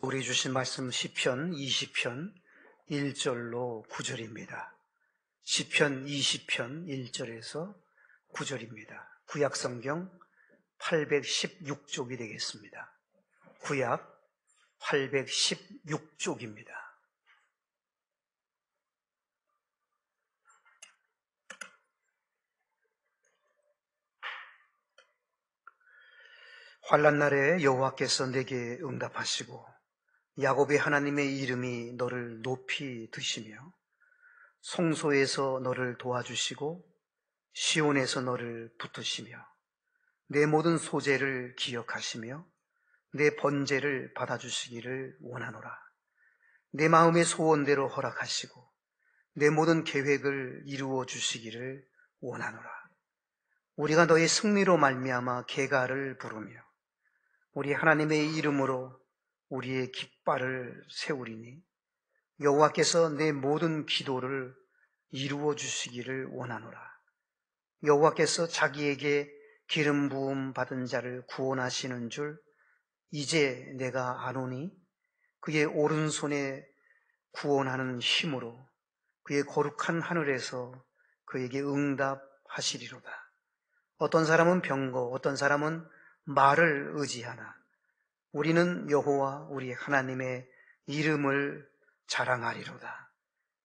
우리 주신 말씀 시편 20편 1절로 9절입니다. 시편 20편 1절에서 9절입니다. 구약성경 816쪽이 되겠습니다. 구약 816쪽입니다. 환난 날에 여호와께서 내게 응답하시고 야곱의 하나님의 이름이 너를 높이 드시며 송소에서 너를 도와주시고 시온에서 너를 붙드시며 내 모든 소재를 기억하시며 내 번제를 받아주시기를 원하노라. 내 마음의 소원대로 허락하시고 내 모든 계획을 이루어 주시기를 원하노라. 우리가 너의 승리로 말미암아 계가를 부르며 우리 하나님의 이름으로 우리의 깃발을 세우리니 여호와께서 내 모든 기도를 이루어 주시기를 원하노라. 여호와께서 자기에게 기름 부음 받은 자를 구원하시는 줄 이제 내가 아노니 그의 오른손에 구원하는 힘으로 그의 거룩한 하늘에서 그에게 응답하시리로다. 어떤 사람은 병거, 어떤 사람은 말을 의지하나 우리는 여호와 우리 하나님의 이름을 자랑하리로다.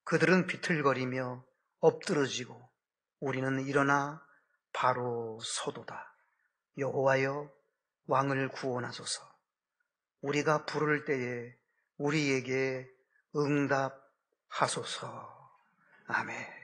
그들은 비틀거리며 엎드러지고 우리는 일어나 바로 서도다. 여호와여 왕을 구원하소서. 우리가 부를 때에 우리에게 응답하소서. 아멘.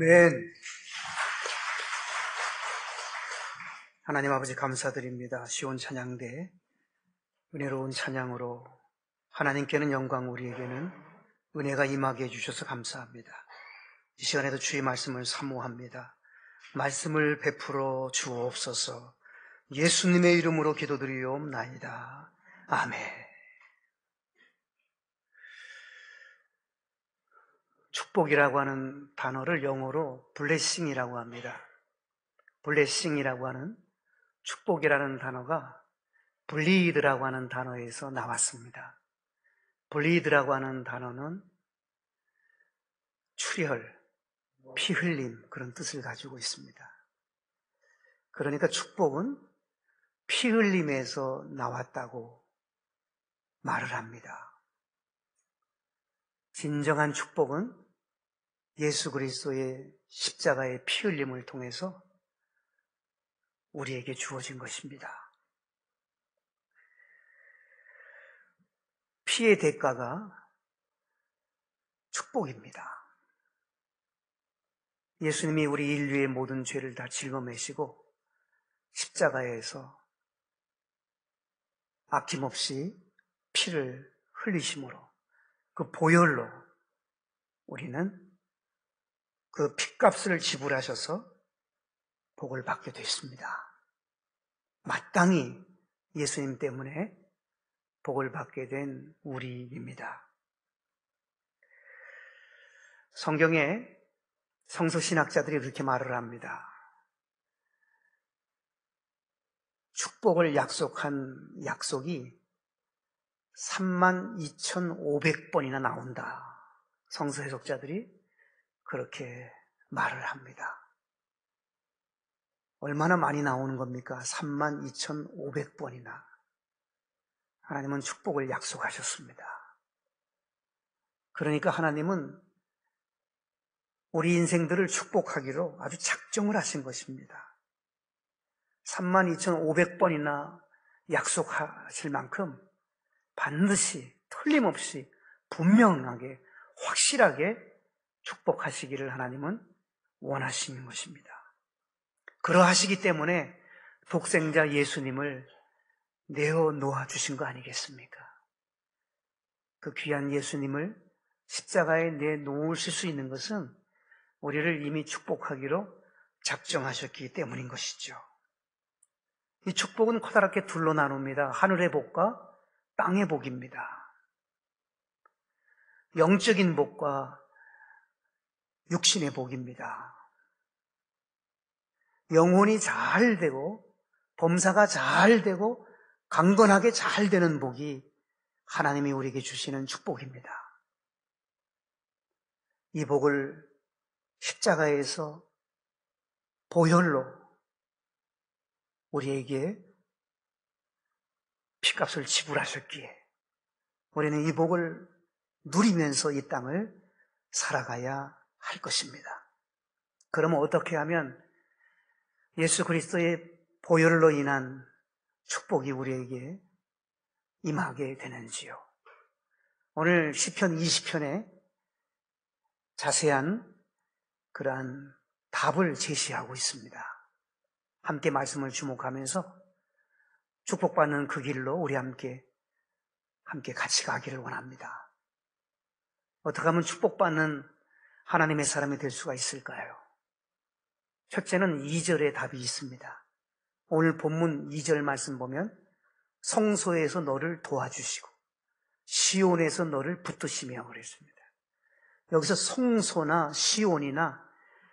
아멘. 하나님 아버지 감사드립니다. 시온 찬양대 은혜로운 찬양으로 하나님께는 영광, 우리에게는 은혜가 임하게 해주셔서 감사합니다. 이 시간에도 주의 말씀을 사모합니다. 말씀을 베풀어 주옵소서. 예수님의 이름으로 기도드리옵나이다. 아멘. 축복이라고 하는 단어를 영어로 블레싱이라고 합니다. 블레싱이라고 하는 축복이라는 단어가 블리드라고 하는 단어에서 나왔습니다. 블리드라고 하는 단어는 출혈, 피 흘림, 그런 뜻을 가지고 있습니다. 그러니까 축복은 피 흘림에서 나왔다고 말을 합니다. 진정한 축복은 예수 그리스도의 십자가의 피 흘림을 통해서 우리에게 주어진 것입니다. 피의 대가가 축복입니다. 예수님이 우리 인류의 모든 죄를 다 짊어지시고 십자가에서 아낌없이 피를 흘리심으로, 그 보혈로 우리는 그 핏값을 지불하셔서 복을 받게 됐습니다. 마땅히 예수님 때문에 복을 받게 된 우리입니다. 성경에 성서신학자들이 그렇게 말을 합니다. 축복을 약속한 약속이 32,500번이나 나온다. 성서 해석자들이 그렇게 말을 합니다. 얼마나 많이 나오는 겁니까? 32,500번이나. 하나님은 축복을 약속하셨습니다. 그러니까 하나님은 우리 인생들을 축복하기로 아주 작정을 하신 것입니다. 32,500번이나 약속하실 만큼 반드시 틀림없이 분명하게 확실하게 축복하시기를 하나님은 원하시는 것입니다. 그러하시기 때문에 독생자 예수님을 내어놓아 주신 거 아니겠습니까? 그 귀한 예수님을 십자가에 내놓으실 수 있는 것은 우리를 이미 축복하기로 작정하셨기 때문인 것이죠. 이 축복은 커다랗게 둘로 나눕니다. 하늘의 복과 땅의 복입니다. 영적인 복과 육신의 복입니다. 영혼이 잘 되고 범사가 잘 되고 강건하게 잘 되는 복이 하나님이 우리에게 주시는 축복입니다. 이 복을 십자가에서 보혈로 우리에게 피값을 지불하셨기에 우리는 이 복을 누리면서 이 땅을 살아가야 할 것입니다. 그러면 어떻게 하면 예수 그리스도의 보혈로 인한 축복이 우리에게 임하게 되는지요? 오늘 시편 20편에 자세한 그러한 답을 제시하고 있습니다. 함께 말씀을 주목하면서 축복받는 그 길로 우리 함께 같이 가기를 원합니다. 어떻게 하면 축복받는 하나님의 사람이 될 수가 있을까요? 첫째는 2절에 답이 있습니다. 오늘 본문 2절 말씀 보면 성소에서 너를 도와주시고 시온에서 너를 붙드시며 그랬습니다. 여기서 성소나 시온이나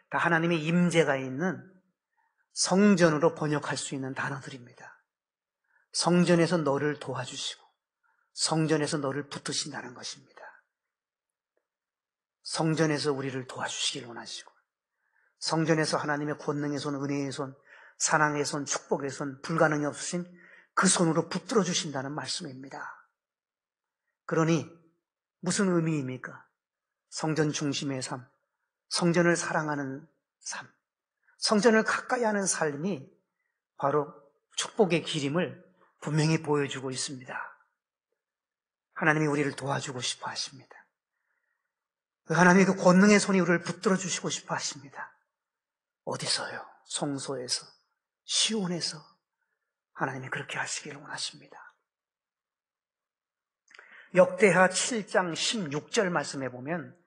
다 하나님의 임재가 있는 성전으로 번역할 수 있는 단어들입니다. 성전에서 너를 도와주시고 성전에서 너를 붙드신다는 것입니다. 성전에서 우리를 도와주시길 원하시고 성전에서 하나님의 권능의 손, 은혜의 손, 사랑의 손, 축복의 손, 불가능이 없으신 그 손으로 붙들어 주신다는 말씀입니다. 그러니 무슨 의미입니까? 성전 중심의 삶, 성전을 사랑하는 삶, 성전을 가까이 하는 삶이 바로 축복의 길임을 분명히 보여주고 있습니다. 하나님이 우리를 도와주고 싶어 하십니다. 하나님의 그 권능의 손이 우리를 붙들어 주시고 싶어 하십니다. 어디서요? 성소에서, 시온에서 하나님이 그렇게 하시기를 원하십니다. 역대하 7장 16절 말씀해 보면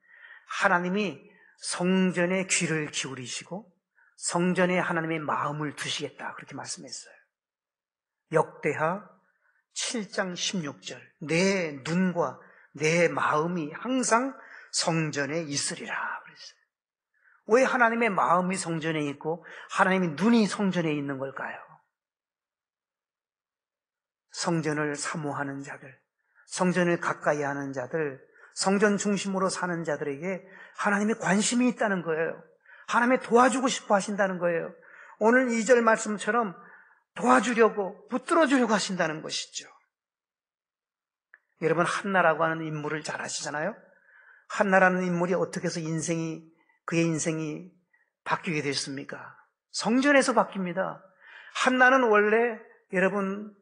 하나님이 성전에 귀를 기울이시고 성전에 하나님의 마음을 두시겠다 그렇게 말씀했어요. 역대하 7장 16절 내 눈과 내 마음이 항상 성전에 있으리라 그랬어요. 왜 하나님의 마음이 성전에 있고 하나님의 눈이 성전에 있는 걸까요? 성전을 사모하는 자들, 성전을 가까이 하는 자들, 성전 중심으로 사는 자들에게 하나님의 관심이 있다는 거예요. 하나님의 도와주고 싶어 하신다는 거예요. 오늘 2절 말씀처럼 도와주려고 붙들어주려고 하신다는 것이죠. 여러분 한나라고 하는 인물을 잘 아시잖아요. 한나라는 인물이 어떻게 해서 그의 인생이 바뀌게 됐습니까? 성전에서 바뀝니다. 한나는 원래 여러분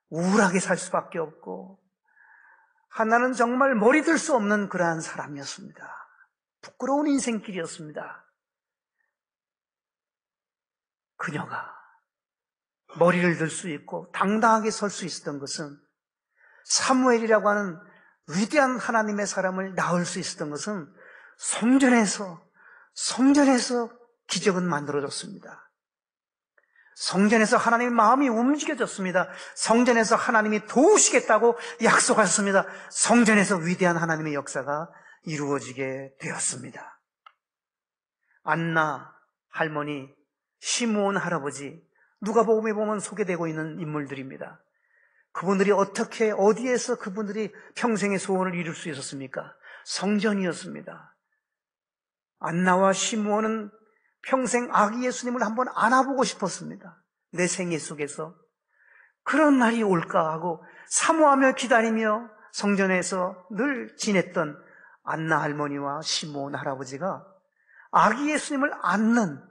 우울하게 살 수밖에 없고 한나는 정말 머리 들 수 없는 그러한 사람이었습니다. 부끄러운 인생길이었습니다. 그녀가 머리를 들 수 있고 당당하게 설 수 있었던 것은 사무엘이라고 하는 위대한 하나님의 사람을 낳을 수 있었던 것은 성전에서 기적은 만들어졌습니다. 성전에서 하나님의 마음이 움직여졌습니다. 성전에서 하나님이 도우시겠다고 약속하셨습니다. 성전에서 위대한 하나님의 역사가 이루어지게 되었습니다. 안나 할머니, 시므온 할아버지, 누가복음에 보면 소개되고 있는 인물들입니다. 그분들이 어디에서 그분들이 평생의 소원을 이룰 수 있었습니까? 성전이었습니다. 안나와 시므온은 평생 아기 예수님을 한번 안아보고 싶었습니다. 내 생애 속에서 그런 날이 올까 하고 사모하며 기다리며 성전에서 늘 지냈던 안나 할머니와 시므온 할아버지가 아기 예수님을 안는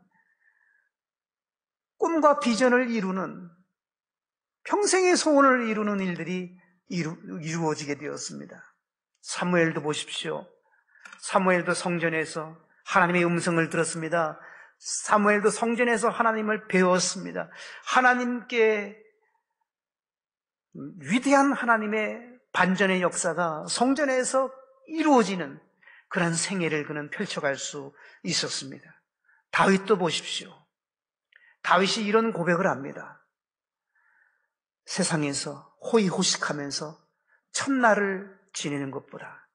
꿈과 비전을 이루는 평생의 소원을 이루는 일들이 이루어지게 되었습니다. 사무엘도 보십시오. 사무엘도 성전에서 하나님의 음성을 들었습니다. 사무엘도 성전에서 하나님을 배웠습니다. 하나님께 위대한 하나님의 반전의 역사가 성전에서 이루어지는 그런 생애를 그는 펼쳐갈 수 있었습니다. 다윗도 보십시오. 다윗이 이런 고백을 합니다. 세상에서 호의호식하면서 첫날을 지내는 것보다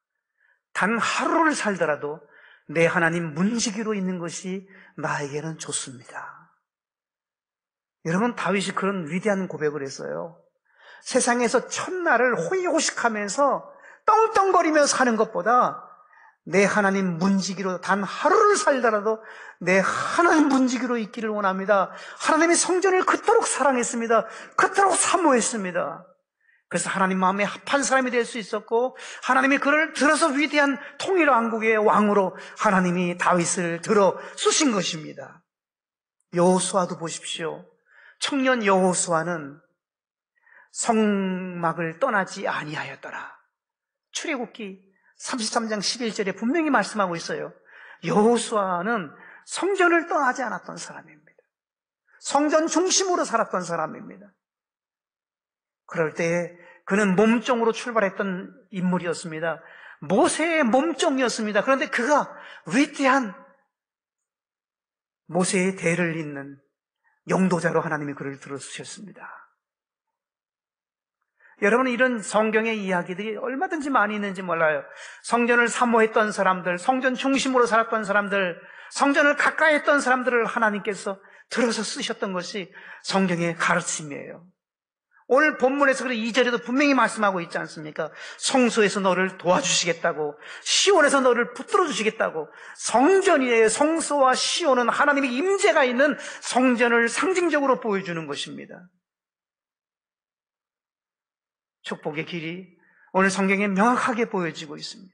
단 하루를 살더라도 내 하나님 문지기로 있는 것이 나에게는 좋습니다. 여러분, 다윗이 그런 위대한 고백을 했어요. 세상에서 첫날을 호의호식하면서 떵떵거리며 사는 것보다 내 하나님 문지기로 단 하루를 살더라도 내 하나님 문지기로 있기를 원합니다. 하나님의 성전을 그토록 사랑했습니다. 그토록 사모했습니다. 그래서 하나님 마음에 합한 사람이 될 수 있었고 하나님이 그를 들어서 위대한 통일왕국의 왕으로 하나님이 다윗을 들어 쓰신 것입니다. 여호수아도 보십시오. 청년 여호수아는 성막을 떠나지 아니하였더라. 출애굽기 33장 11절에 분명히 말씀하고 있어요. 여호수아는 성전을 떠나지 않았던 사람입니다. 성전 중심으로 살았던 사람입니다. 그럴 때에 그는 몸종으로 출발했던 인물이었습니다. 모세의 몸종이었습니다. 그런데 그가 위대한 모세의 대를 잇는 영도자로 하나님이 그를 들어주셨습니다. 여러분은 이런 성경의 이야기들이 얼마든지 많이 있는지 몰라요. 성전을 사모했던 사람들, 성전 중심으로 살았던 사람들, 성전을 가까이 했던 사람들을 하나님께서 들어서 쓰셨던 것이 성경의 가르침이에요. 오늘 본문에서 2절에도 분명히 말씀하고 있지 않습니까? 성소에서 너를 도와주시겠다고, 시온에서 너를 붙들어 주시겠다고. 성전이에요. 성소와 시온은 하나님의 임재가 있는 성전을 상징적으로 보여주는 것입니다. 축복의 길이 오늘 성경에 명확하게 보여지고 있습니다.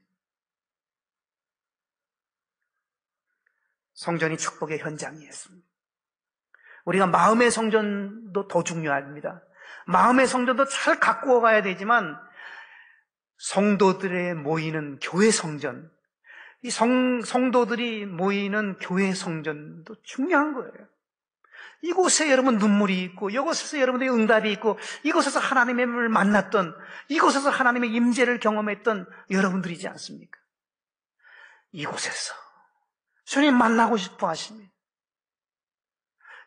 성전이 축복의 현장이었습니다. 우리가 마음의 성전도 더 중요합니다. 마음의 성전도 잘 가꾸어 가야 되지만 성도들의 모이는 교회 성전, 이 성도들이 모이는 교회 성전도 중요한 거예요. 이곳에 여러분 눈물이 있고, 이곳에서 여러분들의 응답이 있고, 이곳에서 하나님을 만났던, 이곳에서 하나님의 임재를 경험했던 여러분들이지 않습니까? 이곳에서 주님 만나고 싶어 하십니다.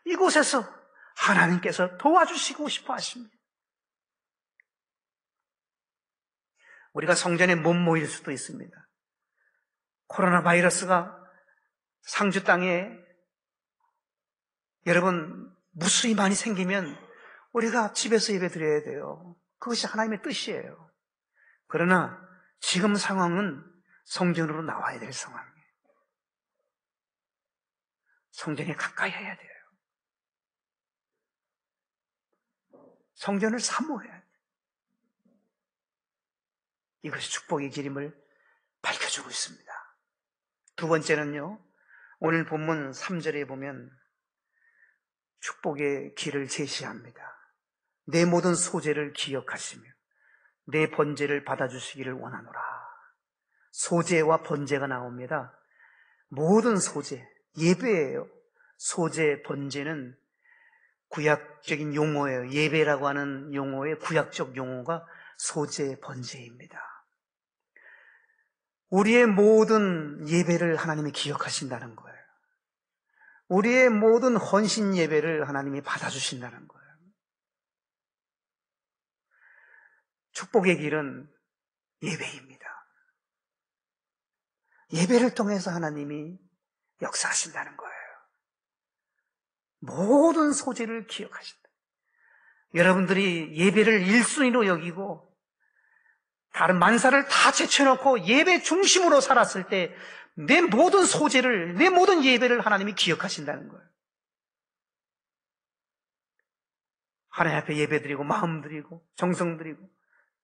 이곳에서 하나님께서 도와주시고 싶어 하십니다. 우리가 성전에 못 모일 수도 있습니다. 코로나 바이러스가 상주 땅에 여러분 무수히 많이 생기면 우리가 집에서 예배 드려야 돼요. 그것이 하나님의 뜻이에요. 그러나 지금 상황은 성전으로 나와야 될 상황이에요. 성전에 가까이 해야 돼요. 성전을 사모해야 돼요. 이것이 축복의 길임을 밝혀주고 있습니다. 두 번째는요, 오늘 본문 3절에 보면 축복의 길을 제시합니다. 내 모든 소재를 기억하시며 내 번제를 받아주시기를 원하노라. 소재와 번제가 나옵니다. 모든 소재, 예배예요. 소재, 번제는 구약적인 용어예요. 예배라고 하는 용어의 구약적 용어가 소재, 번제입니다. 우리의 모든 예배를 하나님이 기억하신다는 거예요. 우리의 모든 헌신 예배를 하나님이 받아주신다는 거예요. 축복의 길은 예배입니다. 예배를 통해서 하나님이 역사하신다는 거예요. 모든 소재를 기억하신다. 여러분들이 예배를 1순위로 여기고 다른 만사를 다 제쳐놓고 예배 중심으로 살았을 때 내 모든 소재를, 내 모든 예배를 하나님이 기억하신다는 거예요. 하나님 앞에 예배 드리고 마음 드리고 정성 드리고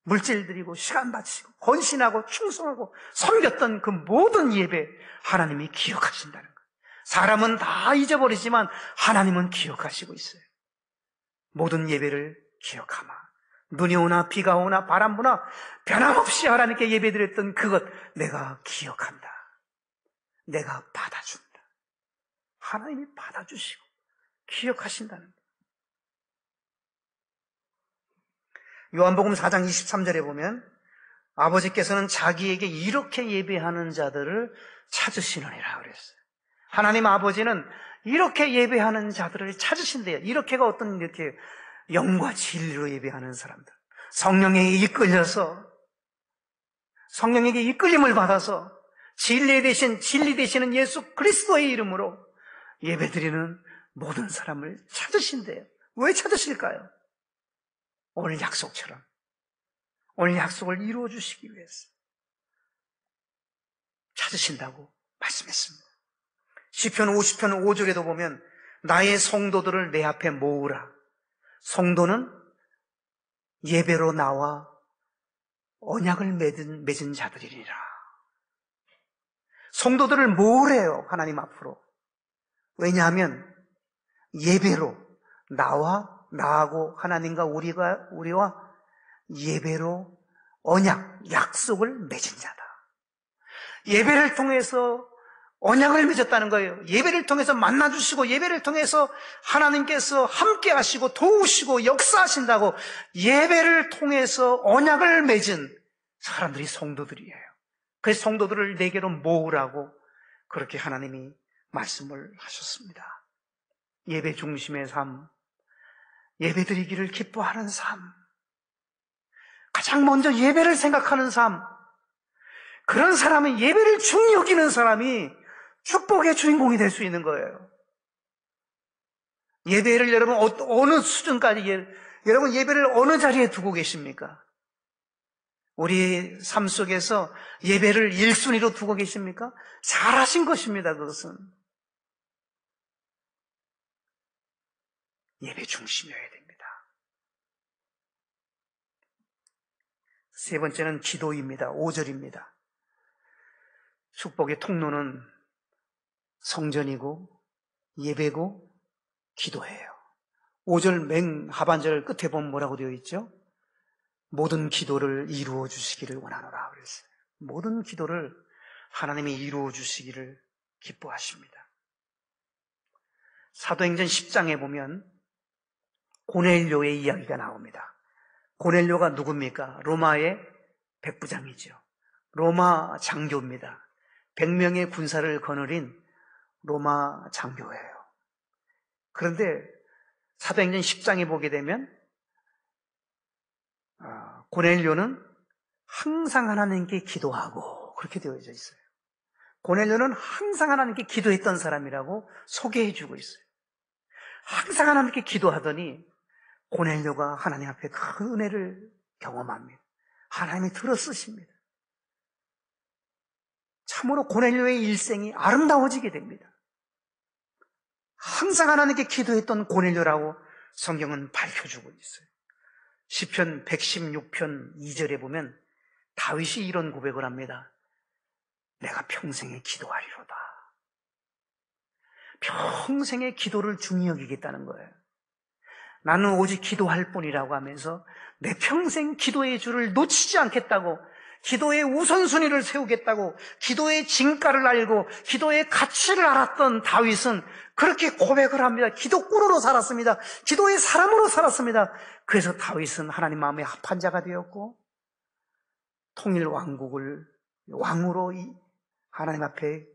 물질 드리고 시간 바치고 헌신하고 충성하고 섬겼던 그 모든 예배 하나님이 기억하신다는 거예요. 사람은 다 잊어버리지만 하나님은 기억하시고 있어요. 모든 예배를 기억하마. 눈이 오나 비가 오나 바람 부나 변함없이 하나님께 예배드렸던 그것 내가 기억한다. 내가 받아준다. 하나님이 받아주시고 기억하신다는 거예요. 요한복음 4장 23절에 보면 아버지께서는 자기에게 이렇게 예배하는 자들을 찾으시느니라 그랬어요. 하나님 아버지는 이렇게 예배하는 자들을 찾으신대요. 이렇게가 어떤 이렇게 영과 진리로 예배하는 사람들. 성령에게 이끌려서 성령에게 이끌림을 받아서 진리 되시는 예수 그리스도의 이름으로 예배드리는 모든 사람을 찾으신대요. 왜 찾으실까요? 오늘 약속처럼 오늘 약속을 이루어 주시기 위해서 찾으신다고 말씀했습니다. 시편 50편 5절에도 보면 나의 성도들을 내 앞에 모으라. 성도는 예배로 나와 언약을 맺은 자들이니라. 성도들을 모으래요, 하나님 앞으로. 왜냐하면 예배로 나하고 하나님과 우리와 예배로 언약, 약속을 맺은 자다. 예배를 통해서 언약을 맺었다는 거예요. 예배를 통해서 만나주시고 예배를 통해서 하나님께서 함께 하시고 도우시고 역사하신다고 예배를 통해서 언약을 맺은 사람들이 성도들이에요. 그래서 성도들을 내게로 모으라고 그렇게 하나님이 말씀을 하셨습니다. 예배 중심의 삶, 예배 드리기를 기뻐하는 삶, 가장 먼저 예배를 생각하는 삶, 그런 사람이 예배를 중히 여기는 사람이 축복의 주인공이 될 수 있는 거예요. 예배를 여러분 어느 수준까지 여러분 예배를 어느 자리에 두고 계십니까? 우리 삶 속에서 예배를 1순위로 두고 계십니까? 잘하신 것입니다. 그것은 예배 중심이어야 됩니다. 세 번째는 기도입니다. 5절입니다. 축복의 통로는 성전이고 예배고 기도예요. 5절 맨 하반절 끝에 보면 뭐라고 되어 있죠? 모든 기도를 이루어 주시기를 원하노라 그랬어요. 모든 기도를 하나님이 이루어 주시기를 기뻐하십니다. 사도행전 10장에 보면 고넬료의 이야기가 나옵니다. 고넬료가 누굽니까? 로마의 백부장이죠. 로마 장교입니다. 100명의 군사를 거느린 로마 장교예요. 그런데 사도행전 10장에 보게 되면 고넬료는 항상 하나님께 기도하고 그렇게 되어져 있어요. 고넬료는 항상 하나님께 기도했던 사람이라고 소개해주고 있어요. 항상 하나님께 기도하더니 고넬료가 하나님 앞에 큰 은혜를 경험합니다. 하나님이 들어쓰십니다. 참으로 고넬료의 일생이 아름다워지게 됩니다. 항상 하나님께 기도했던 고넬료라고 성경은 밝혀주고 있어요. 시편 116편 2절에 보면 다윗이 이런 고백을 합니다. 내가 평생에 기도하리로다. 평생의 기도를 중히 여기겠다는 거예요. 나는 오직 기도할 뿐이라고 하면서 내 평생 기도의 줄을 놓치지 않겠다고, 기도의 우선순위를 세우겠다고, 기도의 진가를 알고 기도의 가치를 알았던 다윗은 그렇게 고백을 합니다. 기도꾼으로 살았습니다. 기도의 사람으로 살았습니다. 그래서 다윗은 하나님 마음에 합한 자가 되었고 통일 왕국을 왕으로 하나님 앞에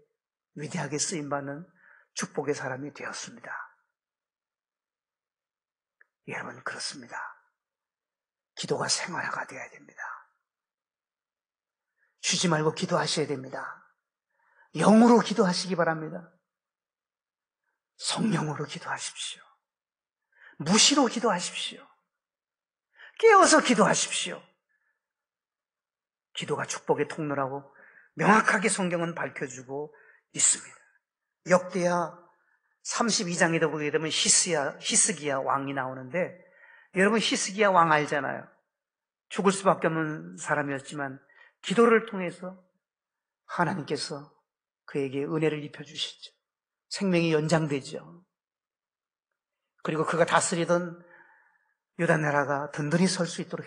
위대하게 쓰임받는 축복의 사람이 되었습니다. 여러분, 그렇습니다. 기도가 생활화가 되어야 됩니다. 쉬지 말고 기도하셔야 됩니다. 영으로 기도하시기 바랍니다. 성령으로 기도하십시오. 무시로 기도하십시오. 깨어서 기도하십시오. 기도가 축복의 통로라고 명확하게 성경은 밝혀주고 있습니다. 역대하 32장에도 보게 되면 히스기야 왕이 나오는데, 여러분 히스기야 왕 알잖아요. 죽을 수밖에 없는 사람이었지만 기도를 통해서 하나님께서 그에게 은혜를 입혀주시죠. 생명이 연장되죠. 그리고 그가 다스리던 유다 나라가 든든히 설 수 있도록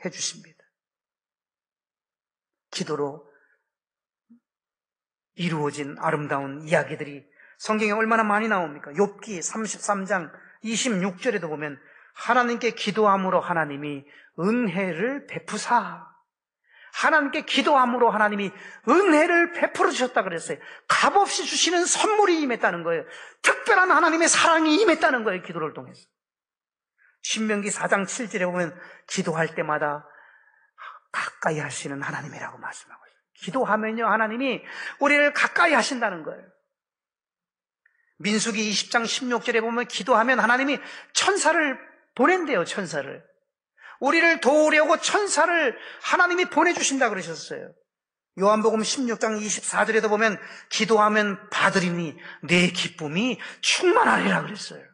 해주십니다. 기도로 이루어진 아름다운 이야기들이 성경에 얼마나 많이 나옵니까? 욥기 33장 26절에도 보면 하나님께 기도함으로 하나님이 은혜를 베푸사, 하나님께 기도함으로 하나님이 은혜를 베풀어 주셨다 그랬어요. 값없이 주시는 선물이 임했다는 거예요. 특별한 하나님의 사랑이 임했다는 거예요. 기도를 통해서. 신명기 4장 7절에 보면 기도할 때마다 가까이 하시는 하나님이라고 말씀하고 있어요. 기도하면요, 하나님이 우리를 가까이 하신다는 거예요. 민수기 20장 16절에 보면 기도하면 하나님이 천사를 보낸대요. 천사를. 우리를 도우려고 천사를 하나님이 보내주신다 그러셨어요. 요한복음 16장 24절에도 보면 기도하면 받으리니 내 기쁨이 충만하리라 그랬어요.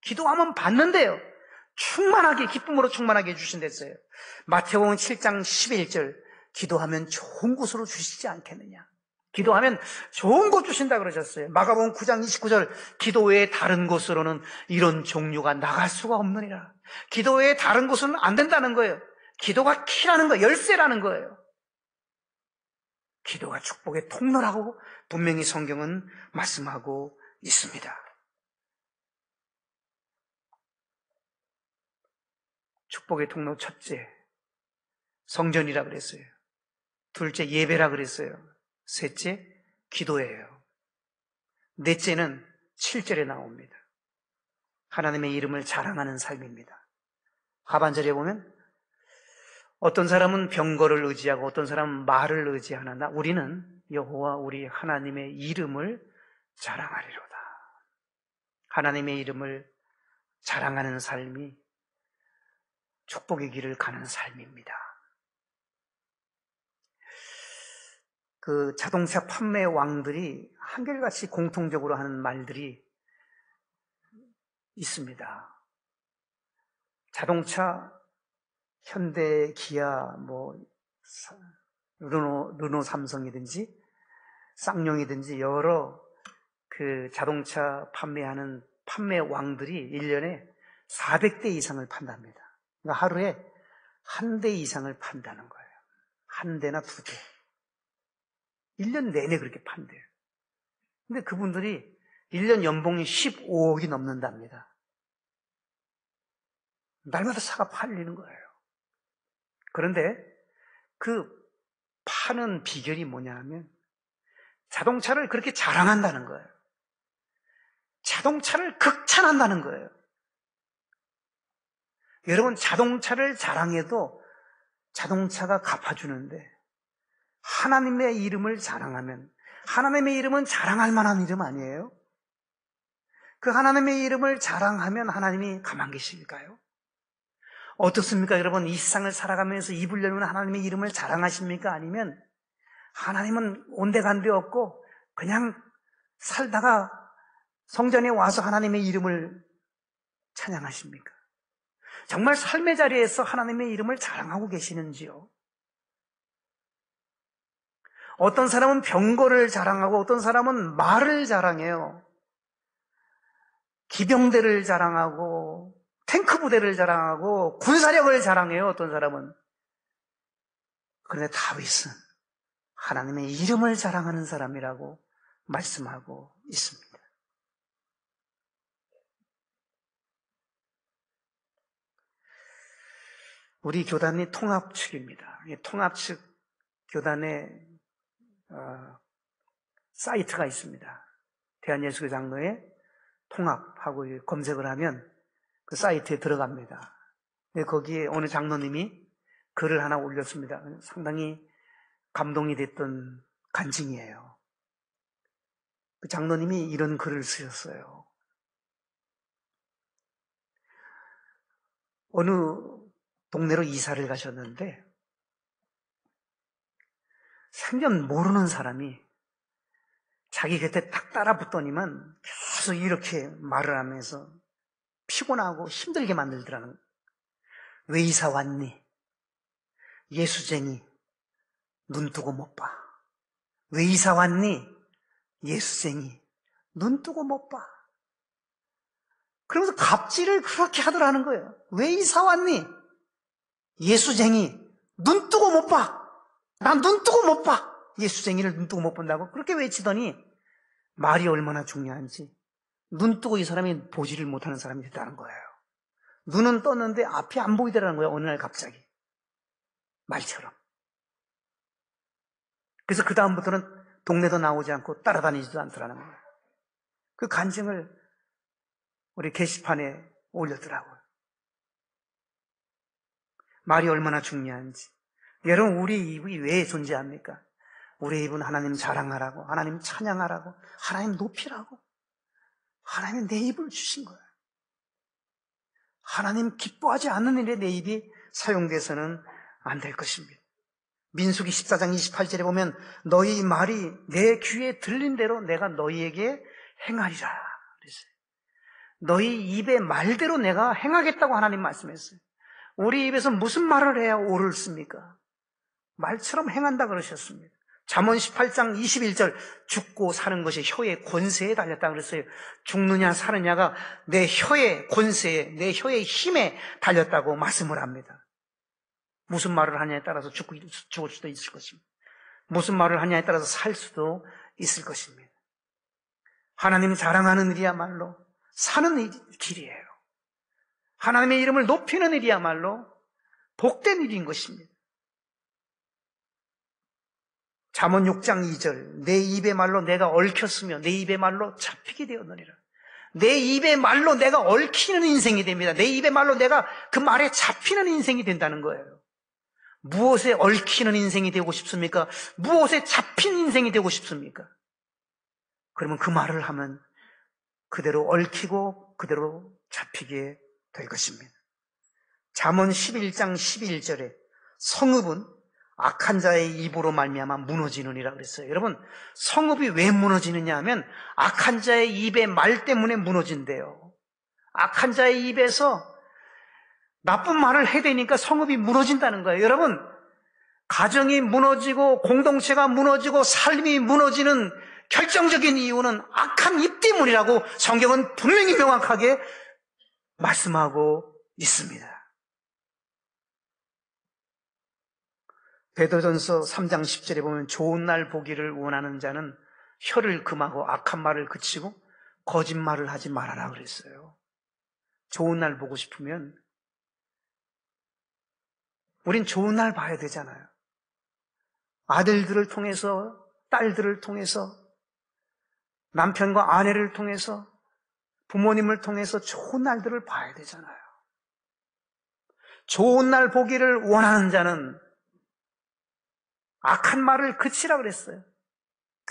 기도하면 받는데요, 충만하게, 기쁨으로 충만하게 해주신댔어요. 마태복음 7장 11절, 기도하면 좋은 곳으로 주시지 않겠느냐. 기도하면 좋은 곳 주신다 그러셨어요. 마가복음 9장 29절, 기도 외에 다른 곳으로는 이런 종류가 나갈 수가 없느니라. 기도 외에 다른 곳은 안 된다는 거예요. 기도가 키라는 거예요. 열쇠라는 거예요. 기도가 축복의 통로라고 분명히 성경은 말씀하고 있습니다. 축복의 통로 첫째, 성전이라 그랬어요. 둘째, 예배라 그랬어요. 셋째, 기도예요. 넷째는 7절에 나옵니다. 하나님의 이름을 자랑하는 삶입니다. 하반절에 보면 어떤 사람은 병거를 의지하고 어떤 사람은 말을 의지하나 우리는 여호와 우리 하나님의 이름을 자랑하리로다. 하나님의 이름을 자랑하는 삶이 축복의 길을 가는 삶입니다. 그 자동차 판매 왕들이 한결같이 공통적으로 하는 말들이 있습니다. 자동차, 현대, 기아, 르노 삼성이든지 쌍용이든지 여러 그 자동차 판매하는 판매 왕들이 1년에 400대 이상을 판답니다. 그러니까 하루에 한 대 이상을 판다는 거예요. 한 대나 두 대. 1년 내내 그렇게 판대요. 근데 그분들이 1년 연봉이 15억이 넘는답니다. 날마다 차가 팔리는 거예요. 그런데 그 파는 비결이 뭐냐 하면 자동차를 그렇게 자랑한다는 거예요. 자동차를 극찬한다는 거예요. 여러분, 자동차를 자랑해도 자동차가 갚아주는데 하나님의 이름을 자랑하면, 하나님의 이름은 자랑할 만한 이름 아니에요? 그 하나님의 이름을 자랑하면 하나님이 가만 계실까요? 어떻습니까? 여러분, 이 세상을 살아가면서 입을 열면 하나님의 이름을 자랑하십니까? 아니면 하나님은 온데간데 없고 그냥 살다가 성전에 와서 하나님의 이름을 찬양하십니까? 정말 삶의 자리에서 하나님의 이름을 자랑하고 계시는지요? 어떤 사람은 병거를 자랑하고 어떤 사람은 말을 자랑해요. 기병대를 자랑하고 탱크 부대를 자랑하고 군사력을 자랑해요. 어떤 사람은. 그런데 다윗은 하나님의 이름을 자랑하는 사람이라고 말씀하고 있습니다. 우리 교단이 통합 측입니다. 통합 측 교단에 사이트가 있습니다. 대한예수교 장로회 통합하고 검색을 하면 그 사이트에 들어갑니다. 거기에 어느 장로님이 글을 하나 올렸습니다. 상당히 감동이 됐던 간증이에요. 그 장로님이 이런 글을 쓰셨어요. 어느 동네로 이사를 가셨는데 생전 모르는 사람이 자기 곁에 딱 따라붙더니만 계속 이렇게 말을 하면서 피곤하고 힘들게 만들더라는 거예요. 왜 이사 왔니? 예수쟁이 눈 뜨고 못 봐. 왜 이사 왔니? 예수쟁이 눈 뜨고 못 봐. 그러면서 갑질을 그렇게 하더라는 거예요. 왜 이사 왔니? 예수쟁이 눈 뜨고 못 봐. 난 눈 뜨고 못 봐. 예수쟁이를 눈 뜨고 못 본다고 그렇게 외치더니 말이 얼마나 중요한지 눈 뜨고 이 사람이 보지를 못하는 사람이 됐다는 거예요. 눈은 떴는데 앞이 안 보이더라는 거예요. 어느 날 갑자기. 말처럼. 그래서 그 다음부터는 동네도 나오지 않고 따라다니지도 않더라는 거예요. 그 간증을 우리 게시판에 올렸더라고요. 말이 얼마나 중요한지. 여러분, 우리 입이 왜 존재합니까? 우리 입은 하나님 자랑하라고, 하나님 찬양하라고, 하나님 높이라고. 하나님이 내 입을 주신 거예요. 하나님 기뻐하지 않는 일에 내 입이 사용돼서는 안 될 것입니다. 민수기 14장 28절에 보면 너희 말이 내 귀에 들린 대로 내가 너희에게 행하리라 그랬어요. 너희 입의 말대로 내가 행하겠다고 하나님 말씀했어요. 우리 입에서 무슨 말을 해야 옳을 습니까? 말처럼 행한다 그러셨습니다. 잠언 18장 21절 죽고 사는 것이 혀의 권세에 달렸다 그랬어요. 죽느냐 사느냐가 내 혀의 권세에, 내 혀의 힘에 달렸다고 말씀을 합니다. 무슨 말을 하냐에 따라서 죽을 수도 있을 것입니다. 무슨 말을 하냐에 따라서 살 수도 있을 것입니다. 하나님 자랑하는 일이야말로 사는 길이에요. 하나님의 이름을 높이는 일이야말로 복된 일인 것입니다. 잠언 6장 2절 내 입의 말로 내가 얽혔으며 내 입의 말로 잡히게 되었느니라. 내 입의 말로 내가 얽히는 인생이 됩니다. 내 입의 말로 내가 그 말에 잡히는 인생이 된다는 거예요. 무엇에 얽히는 인생이 되고 싶습니까? 무엇에 잡힌 인생이 되고 싶습니까? 그러면 그 말을 하면 그대로 얽히고 그대로 잡히게 될 것입니다. 잠언 11장 11절에 성읍은 악한 자의 입으로 말미암아 무너지느니라 그랬어요. 여러분, 성읍이 왜 무너지느냐 하면 악한 자의 입의 말 때문에 무너진대요. 악한 자의 입에서 나쁜 말을 해대니까 성읍이 무너진다는 거예요. 여러분, 가정이 무너지고 공동체가 무너지고 삶이 무너지는 결정적인 이유는 악한 입 때문이라고 성경은 분명히 명확하게 말씀하고 있습니다. 베드로전서 3장 10절에 보면 좋은 날 보기를 원하는 자는 혀를 금하고 악한 말을 그치고 거짓말을 하지 말아라 그랬어요. 좋은 날 보고 싶으면 우린 좋은 날 봐야 되잖아요. 아들들을 통해서, 딸들을 통해서, 남편과 아내를 통해서, 부모님을 통해서 좋은 날들을 봐야 되잖아요. 좋은 날 보기를 원하는 자는 악한 말을 그치라 그랬어요.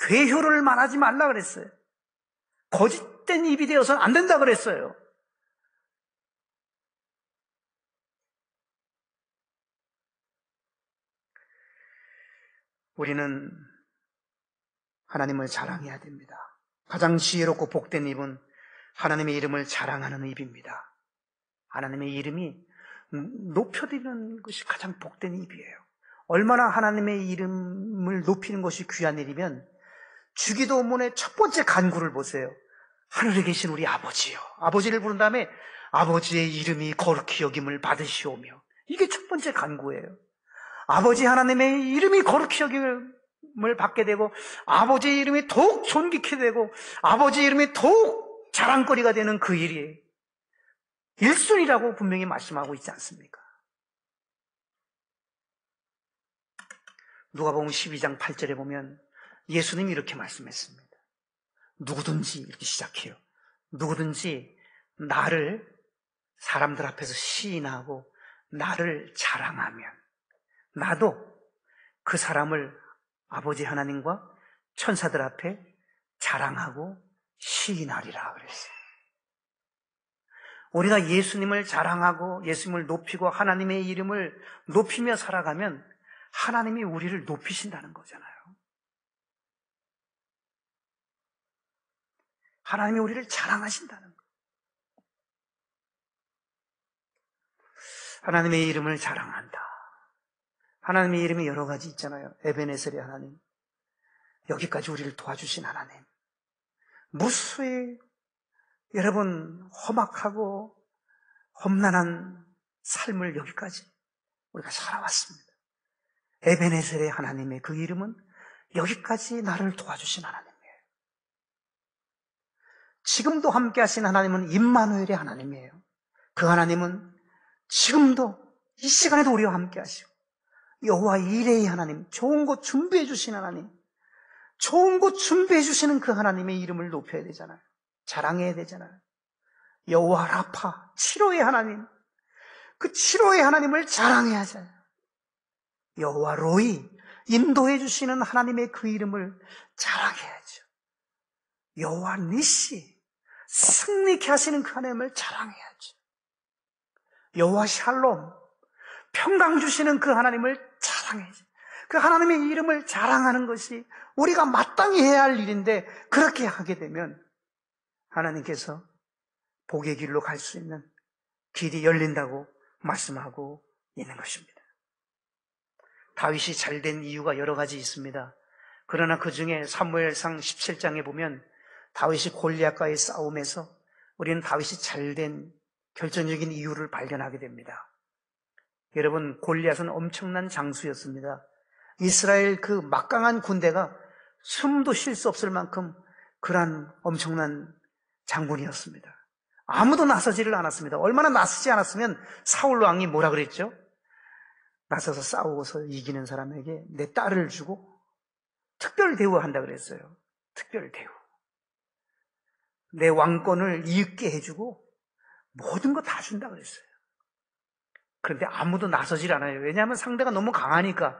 괴효를 말하지 말라 그랬어요. 거짓된 입이 되어서는 안 된다 그랬어요. 우리는 하나님을 자랑해야 됩니다. 가장 지혜롭고 복된 입은 하나님의 이름을 자랑하는 입입니다. 하나님의 이름이 높여드리는 것이 가장 복된 입이에요. 얼마나 하나님의 이름을 높이는 것이 귀한 일이면 주기도문의 첫 번째 간구를 보세요. 하늘에 계신 우리 아버지요. 아버지를 부른 다음에 아버지의 이름이 거룩히 여김을 받으시오며. 이게 첫 번째 간구예요. 아버지 하나님의 이름이 거룩히 여김을 받게 되고 아버지의 이름이 더욱 존귀케 되고 아버지의 이름이 더욱 자랑거리가 되는 그 일이 1순위라고 분명히 말씀하고 있지 않습니까? 누가복음 12장 8절에 보면 예수님이 이렇게 말씀했습니다. 누구든지 이렇게 시작해요. 누구든지 나를 사람들 앞에서 시인하고 나를 자랑하면 나도 그 사람을 아버지 하나님과 천사들 앞에 자랑하고 시인하리라 그랬어요. 우리가 예수님을 자랑하고 예수님을 높이고 하나님의 이름을 높이며 살아가면 하나님이 우리를 높이신다는 거잖아요. 하나님이 우리를 자랑하신다는 거예요. 하나님의 이름을 자랑한다. 하나님의 이름이 여러 가지 있잖아요. 에베네셀의 하나님, 여기까지 우리를 도와주신 하나님. 무수히 여러분 험악하고 험난한 삶을 여기까지 우리가 살아왔습니다. 에베네셀의 하나님의 그 이름은 여기까지 나를 도와주신 하나님이에요. 지금도 함께 하신 하나님은 임마누엘의 하나님이에요. 그 하나님은 지금도 이 시간에도 우리와 함께 하시고 여호와 이레의 하나님, 좋은 곳 준비해 주신 하나님, 좋은 곳 준비해 주시는 그 하나님의 이름을 높여야 되잖아요. 자랑해야 되잖아요. 여호와 라파, 치료의 하나님, 그 치료의 하나님을 자랑해야 하잖아요. 여호와 로이, 인도해 주시는 하나님의 그 이름을 자랑해야죠. 여호와 니시, 승리케 하시는 그 하나님을 자랑해야죠. 여호와 샬롬, 평강 주시는 그 하나님을 자랑해야죠. 그 하나님의 이름을 자랑하는 것이 우리가 마땅히 해야 할 일인데 그렇게 하게 되면 하나님께서 복의 길로 갈 수 있는 길이 열린다고 말씀하고 있는 것입니다. 다윗이 잘된 이유가 여러 가지 있습니다. 그러나 그 중에 사무엘상 17장에 보면 다윗이 골리앗과의 싸움에서 우리는 다윗이 잘된 결정적인 이유를 발견하게 됩니다. 여러분, 골리앗은 엄청난 장수였습니다. 이스라엘 그 막강한 군대가 숨도 쉴 수 없을 만큼 그러한 엄청난 장군이었습니다. 아무도 나서지를 않았습니다. 얼마나 나서지 않았으면 사울 왕이 뭐라 그랬죠? 나서서 싸우고서 이기는 사람에게 내 딸을 주고 특별 대우한다 그랬어요. 특별 대우. 내 왕권을 이윽게 해주고 모든 거 다 준다 그랬어요. 그런데 아무도 나서질 않아요. 왜냐하면 상대가 너무 강하니까.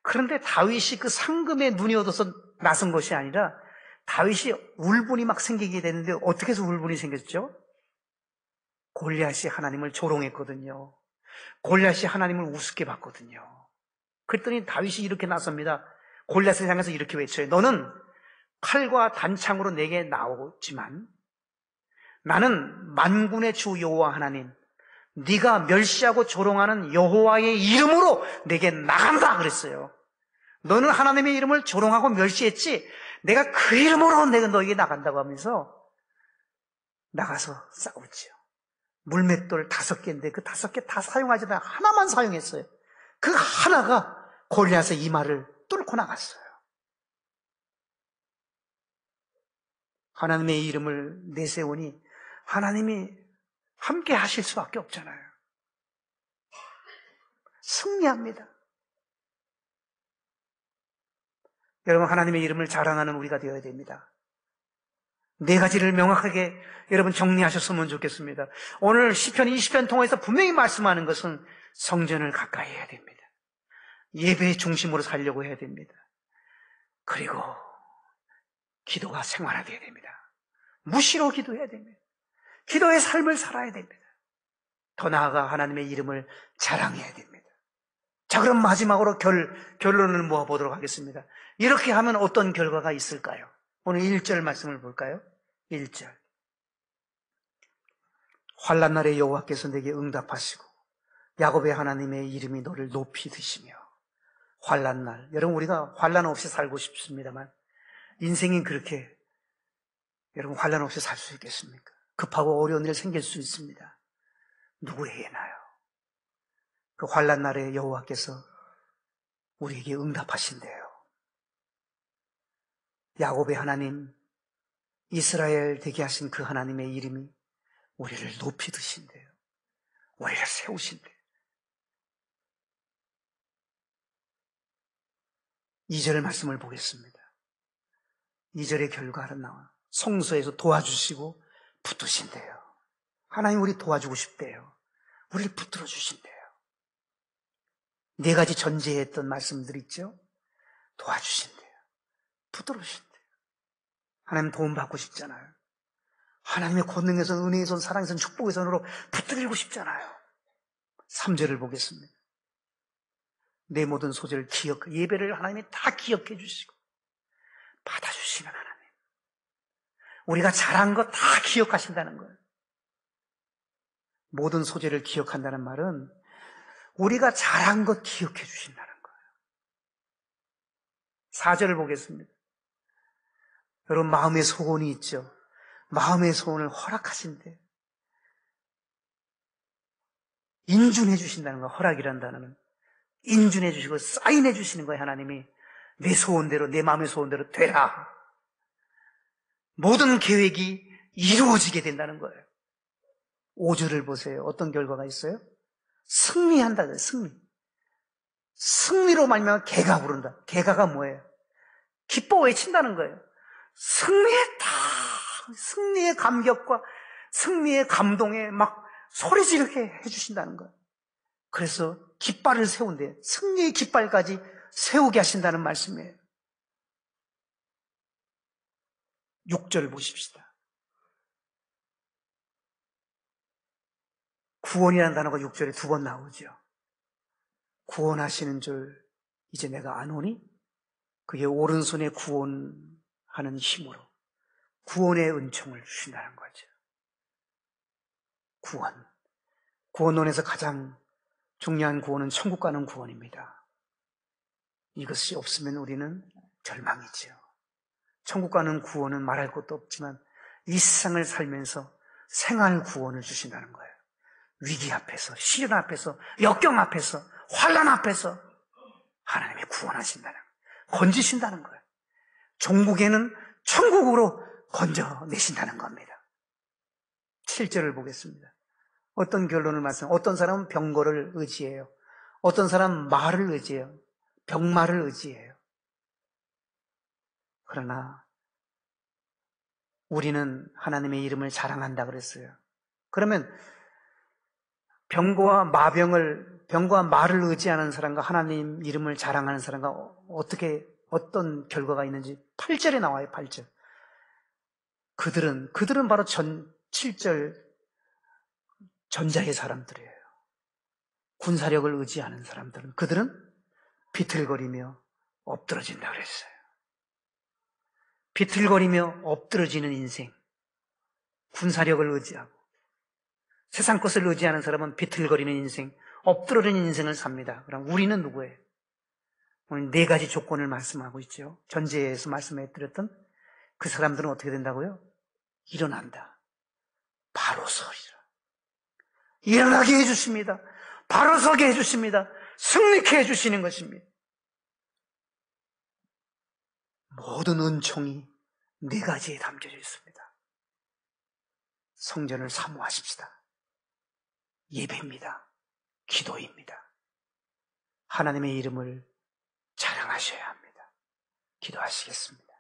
그런데 다윗이 그 상금에 눈이 어둬서 나선 것이 아니라 다윗이 울분이 막 생기게 되는데 어떻게 해서 울분이 생겼죠? 골리앗이 하나님을 조롱했거든요. 골리앗이 하나님을 우습게 봤거든요. 그랬더니 다윗이 이렇게 나섭니다. 골리앗을 향해서 이렇게 외쳐요. 너는 칼과 단창으로 내게 나오지만 나는 만군의 주 여호와 하나님, 네가 멸시하고 조롱하는 여호와의 이름으로 내게 나간다 그랬어요. 너는 하나님의 이름을 조롱하고 멸시했지 내가 그 이름으로 내가 너에게 나간다고 하면서 나가서 싸우죠. 물맷돌 5개인데 그 5개 다 사용하지 않아 하나만 사용했어요. 그 하나가 골리앗의 이마를 뚫고 나갔어요. 하나님의 이름을 내세우니 하나님이 함께 하실 수밖에 없잖아요. 승리합니다. 여러분, 하나님의 이름을 자랑하는 우리가 되어야 됩니다. 네 가지를 명확하게 여러분 정리하셨으면 좋겠습니다. 오늘 시편 20편 통해서 분명히 말씀하는 것은 성전을 가까이 해야 됩니다. 예배의 중심으로 살려고 해야 됩니다. 그리고 기도가 생활화되어야 됩니다. 무시로 기도해야 됩니다. 기도의 삶을 살아야 됩니다. 더 나아가 하나님의 이름을 자랑해야 됩니다. 자, 그럼 마지막으로 결론을 모아보도록 하겠습니다. 이렇게 하면 어떤 결과가 있을까요? 오늘 1절 말씀을 볼까요? 1절. 환난 날에 여호와께서 내게 응답하시고 야곱의 하나님의 이름이 너를 높이 드시며. 환난 날, 여러분, 우리가 환난 없이 살고 싶습니다만 인생이 그렇게, 여러분, 환난 없이 살 수 있겠습니까? 급하고 어려운 일 생길 수 있습니다. 누구에게나요? 그 환난 날에 여호와께서 우리에게 응답하신대요. 야곱의 하나님, 이스라엘 되게 하신 그 하나님의 이름이 우리를 높이 드신대요. 우리를 세우신대요. 2절 말씀을 보겠습니다. 2절의 결과는 나와. 성소에서 도와주시고 붙드신대요. 하나님 우리 도와주고 싶대요. 우리를 붙들어 주신대요. 4가지 전제했던 말씀들 있죠? 도와주신대요. 붙들어 주신대요. 하나님 도움 받고 싶잖아요. 하나님의 권능의 손, 은혜의 손, 사랑의 손, 축복의 손으로 붙들고 싶잖아요. 3절을 보겠습니다. 내 모든 소재를 예배를 하나님이 다 기억해 주시고 받아주시는 하나님. 우리가 잘한 거 다 기억하신다는 거예요. 모든 소재를 기억한다는 말은 우리가 잘한 것 기억해 주신다는 거예요. 4절을 보겠습니다. 여러분, 마음의 소원이 있죠. 마음의 소원을 허락하신대. 인준해 주신다는 거예요. 허락이라는 단어는 인준해 주시고 사인해 주시는 거예요. 하나님이 내 소원대로, 내 마음의 소원대로 되라. 모든 계획이 이루어지게 된다는 거예요. 5절을 보세요. 어떤 결과가 있어요? 승리한다. 승리로 말미암아 개가 부른다. 개가가 뭐예요? 기뻐 외친다는 거예요. 승리했다. 승리의 감격과 승리의 감동에 막 소리 지르게 해주신다는 거예요. 그래서 깃발을 세운대. 승리의 깃발까지 세우게 하신다는 말씀이에요. 6절 보십시다. 구원이라는 단어가 6절에 2번 나오죠. 구원하시는 줄 이제 내가 아노니 그게 오른손에 구원하는 힘으로 구원의 은총을 주신다는 거죠. 구원론에서 가장 중요한 구원은 천국 가는 구원입니다. 이것이 없으면 우리는 절망이죠. 천국 가는 구원은 말할 것도 없지만 이 세상을 살면서 생활 구원을 주신다는 거예요. 위기 앞에서, 시련 앞에서, 역경 앞에서, 환난 앞에서 하나님이 구원하신다는 거예요. 건지신다는 거예요. 종국에는 천국으로 건져내신다는 겁니다. 7절을 보겠습니다. 어떤 결론을 말씀해요? 어떤 사람은 병거를 의지해요. 어떤 사람은 말을 의지해요. 병말을 의지해요. 그러나 우리는 하나님의 이름을 자랑한다 그랬어요. 그러면 병과 말을 의지하는 사람과 하나님 이름을 자랑하는 사람과 어떤 결과가 있는지 8절에 나와요. 8절. 그들은 바로 7절 전자의 사람들이에요. 군사력을 의지하는 사람들은 그들은 비틀거리며 엎드러진다 그랬어요. 비틀거리며 엎드러지는 인생, 군사력을 의지하고 세상 것을 의지하는 사람은 비틀거리는 인생, 엎드러지는 인생을 삽니다. 그럼 우리는 누구예요? 오늘 4가지 조건을 말씀하고 있죠. 전제에서 말씀해 드렸던 그 사람들은 어떻게 된다고요? 일어난다. 바로 서리라. 일어나게 해주십니다. 바로 서게 해주십니다. 승리케 해주시는 것입니다. 모든 은총이 네 가지에 담겨져 있습니다. 성전을 사모하십시다. 예배입니다. 기도입니다. 하나님의 이름을 자랑하셔야 합니다. 기도하시겠습니다.